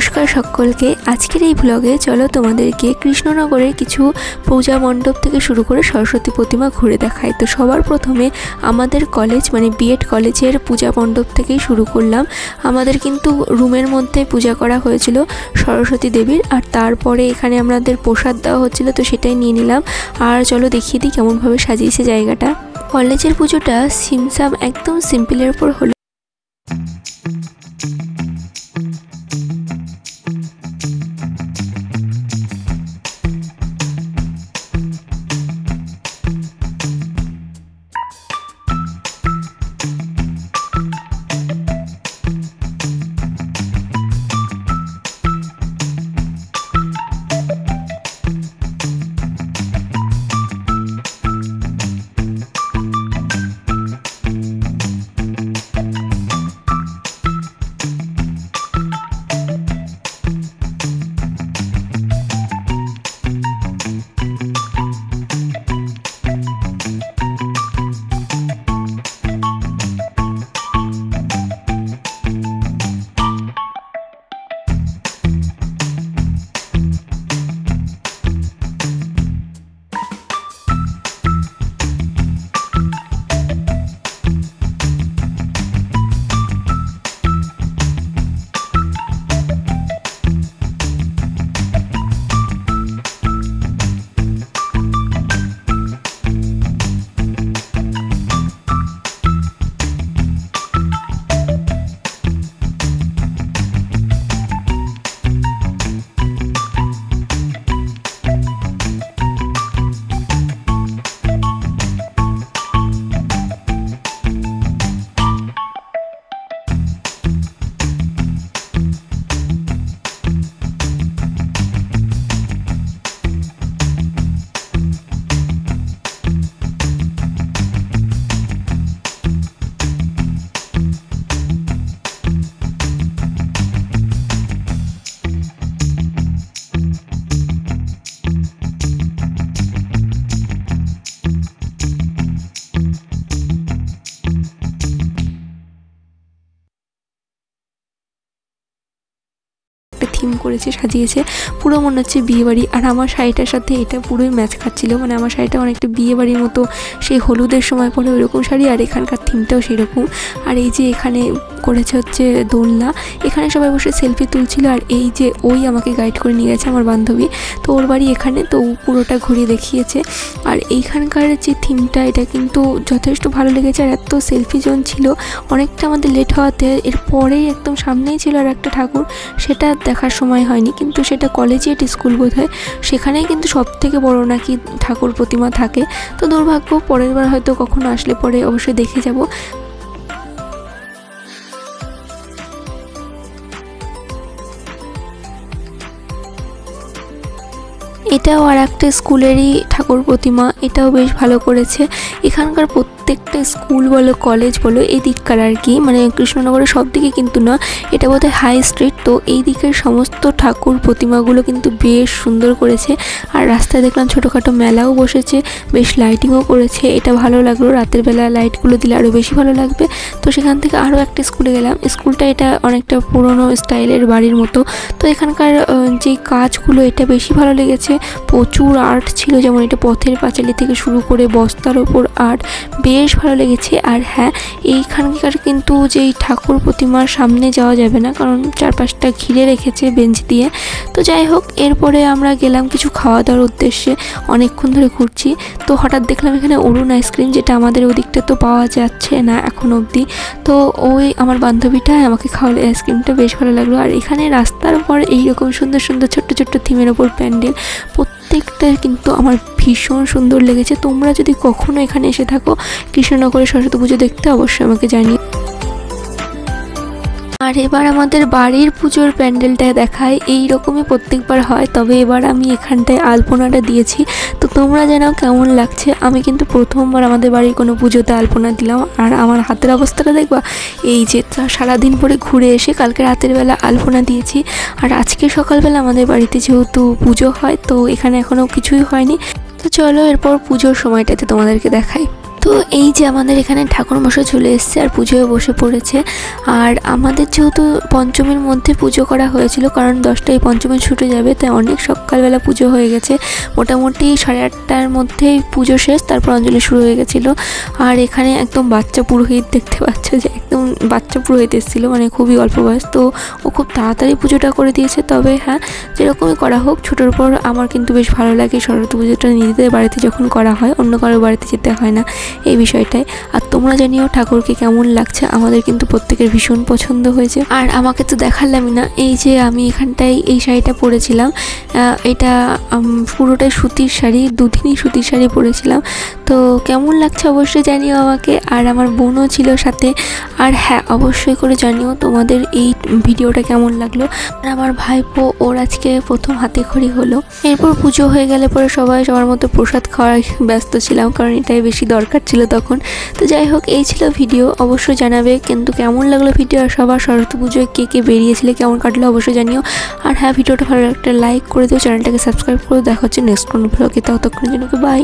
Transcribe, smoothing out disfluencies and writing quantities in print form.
নমস্কার সকলকে। আজকের এই ব্লগে চলো তোমাদেরকে কৃষ্ণনগরের কিছু পূজা মণ্ডপ থেকে শুরু করে সরস্বতী প্রতিমা ঘুরে দেখাই। তো সবার প্রথমে আমাদের কলেজ মানে বিএড কলেজের পূজা মণ্ডপ থেকেই শুরু করলাম। আমাদের কিন্তু রুমের মধ্যে পূজা করা হয়েছিল সরস্বতী দেবীর, আর তারপরে এখানে আমাদের প্রসাদ দেওয়া হচ্ছিল, তো সেটাই নিয়ে নিলাম। আর চলো দেখিয়ে দিই কেমনভাবে সাজিয়েছে জায়গাটা। কলেজের পুজোটা সিমসাম একদম সিম্পলের উপর হলো। থিম করেছে, সাজিয়েছে, পুরো মনে হচ্ছে বিয়ে বাড়ি। আর আমার শাড়িটার সাথে এটা পুরোই ম্যাচ খাচ্ছিল, মানে আমার শাড়িটা অনেকটা বিয়ে বাড়ির মতো, সেই হলুদের সময় পরে ওইরকম শাড়ি, আর এখানকার থিমটাও সেই রকম। আর এই যে এখানে করেছে হচ্ছে দোলনা, এখানে সবাই বসে সেলফি তুলছিল। আর এই যে ওই আমাকে গাইড করে নিয়ে গেছে আমার বান্ধবী, তো ওর বাড়ি এখানে, তো পুরোটা ঘুরিয়ে দেখিয়েছে। আর এইখানকার যে থিমটা এটা কিন্তু যথেষ্ট ভালো লেগেছে। আর এত সেলফি জোন ছিল, অনেকটা আমাদের লেট হওয়াতে এরপরেই একদম সামনেই ছিল আর একটা ঠাকুর, সেটা দেখার সময় হয়নি, কিন্তু সেটা কলেজিয়েট স্কুল বোধহয়, সেখানেই কিন্তু সব থেকে বড় নাকি ঠাকুর প্রতিমা থাকে। তো দুর্ভাগ্য, পরের বার হয়তো কখনো আসলে পরে অবশ্যই দেখে যাব। এটাও আর একটা স্কুলেরই ঠাকুর প্রতিমা, এটাও বেশ ভালো করেছে। এখানকার প্রত্যেকটা স্কুল বলো কলেজ বলো এই দিককার আর কি, মানে কৃষ্ণনগরের সব দিকে কিন্তু না, এটা বোধহয় হাই স্ট্রিট, তো এই দিকের সমস্ত ঠাকুর প্রতিমাগুলো কিন্তু বেশ সুন্দর করেছে। আর রাস্তায় দেখলাম ছোটোখাটো মেলাও বসেছে, বেশ লাইটিংও করেছে, এটা ভালো লাগলো। রাতের বেলা লাইটগুলো দিলে আরও বেশি ভালো লাগবে। তো সেখান থেকে আরও একটা স্কুলে গেলাম। স্কুলটা এটা অনেকটা পুরনো স্টাইলের বাড়ির মতো, তো এখানকার যে কাজগুলো এটা বেশি ভালো লেগেছে। প্রচুর আর্ট ছিল, যেমন এটা পথের পাঁচালী থেকে শুরু করে বস্তার ওপর আর্ট, বেশ ভালো লেগেছে। আর হ্যাঁ, এইখানকার কিন্তু যেই ঠাকুর প্রতিমার সামনে যাওয়া যাবে না, কারণ চারপাশটা ঘিরে রেখেছে বেঞ্চ দিয়ে। তো যাই হোক, এরপরে আমরা গেলাম কিছু খাওয়া দাওয়ার উদ্দেশ্যে, অনেকক্ষণ ধরে ঘুরছি। তো হঠাৎ দেখলাম এখানে অরুণ আইসক্রিম, যেটা আমাদের ওদিকটা তো পাওয়া যাচ্ছে না এখন অবধি। তো ওই আমার বান্ধবীটা আমাকে খাওয়ালে আইসক্রিমটা, বেশ ভালো লাগলো। আর এখানে রাস্তার উপর এইরকম সুন্দর সুন্দর ছোট্ট ছোট্ট থিমের ওপর প্যান্ডেল, প্রত্যেকটা কিন্তু আমার ভীষণ সুন্দর লেগেছে। তোমরা যদি কখনো এখানে এসে থাকো কৃষ্ণনগরের সরস্বতী পুজো দেখতে, অবশ্যই আমাকে জানিও। আর এবার আমাদের বাড়ির পুজোর প্যান্ডেলটা দেখায়, এই রকমই প্রত্যেকবার হয়, তবে এবার আমি এখানটায় আলপনাটা দিয়েছি। তো তোমরা জানাও কেমন লাগছে। আমি কিন্তু প্রথমবার আমাদের বাড়ির কোনো পুজোতে আলপনা দিলাম, আর আমার হাতের অবস্থাটা দেখবা, এই যে সারাদিন পরে ঘুরে এসে কালকে রাতের বেলা আলপনা দিয়েছি। আর আজকে সকালবেলা আমাদের বাড়িতে যেহেতু পুজো হয়, তো এখানে এখনও কিছুই হয়নি। তো চলো এরপর পুজোর সময়টাতে তোমাদেরকে দেখাই। তো তো এই যে আমাদের এখানে ঠাকুরমশাই চলে এসেছে আর পুজোয় বসে পড়েছে। আর আমাদের যেহেতু পঞ্চমীর মধ্যে পুজো করা হয়েছিল, কারণ 10টায় পঞ্চমী ছুটে যাবে, তাই অনেক সকালবেলা পুজো হয়ে গেছে। মোটামুটি 8:30টার মধ্যেই পুজো শেষ, তারপর অঞ্জলি শুরু হয়ে গেছিলো। আর এখানে একদম বাচ্চা পুরোহিত দেখতে পাচ্ছ যে একদম বাচ্চা পুরোহিত এসেছিলো, মানে খুবই অল্প বয়স। তো ও খুব তাড়াতাড়ি পুজোটা করে দিয়েছে। তবে হ্যাঁ, যেরকমই করা হোক, ছোটোর পর আমার কিন্তু বেশ ভালো লাগে সরস্বতী পুজোটা নিজেদের বাড়িতে যখন করা হয়, অন্য কারোর বাড়িতে যেতে হয় না, এই বিষয়টাই। আর তোমরা জানিও ঠাকুরকে কেমন লাগছে, আমাদের কিন্তু প্রত্যেকের ভীষণ পছন্দ হয়েছে। আর আমাকে তো দেখালামই না, এই যে আমি এখানটায় এই শাড়িটা পরেছিলাম, এটা পুরোটাই সুতির শাড়ি, দুদিনই সুতির শাড়ি পরেছিলাম। তো কেমন লাগছে অবশ্যই জানিও আমাকে। আর আমার বোনও ছিল সাথে। আর হ্যাঁ, অবশ্যই করে জানিও তোমাদের এই ভিডিওটা কেমন লাগলো। আর আমার ভাইপো, ওর আজকে প্রথম হাতে খড়ি হলো। এরপর পুজো হয়ে গেলে পরে সবাই সবার মতো প্রসাদ খাওয়ায় ব্যস্ত ছিলাম, কারণ এটাই বেশি দরকার ছিল তখন। তো যাই হোক, এই ছিল ভিডিও। অবশ্যই জানাবে কিন্তু কেমন লাগলো ভিডিও, আর সবার সরস্বতী পুজোয় কে কে বেরিয়েছিলে, কেমন কাটলো অবশ্যই জানিও। আর হ্যাঁ, ভিডিওটা ভালো একটা লাইক করে দিও, চ্যানেলটাকে সাবস্ক্রাইব করে। দেখা হচ্ছে নেক্সট কোনো ব্লগে, ততক্ষণের জন্য বাই।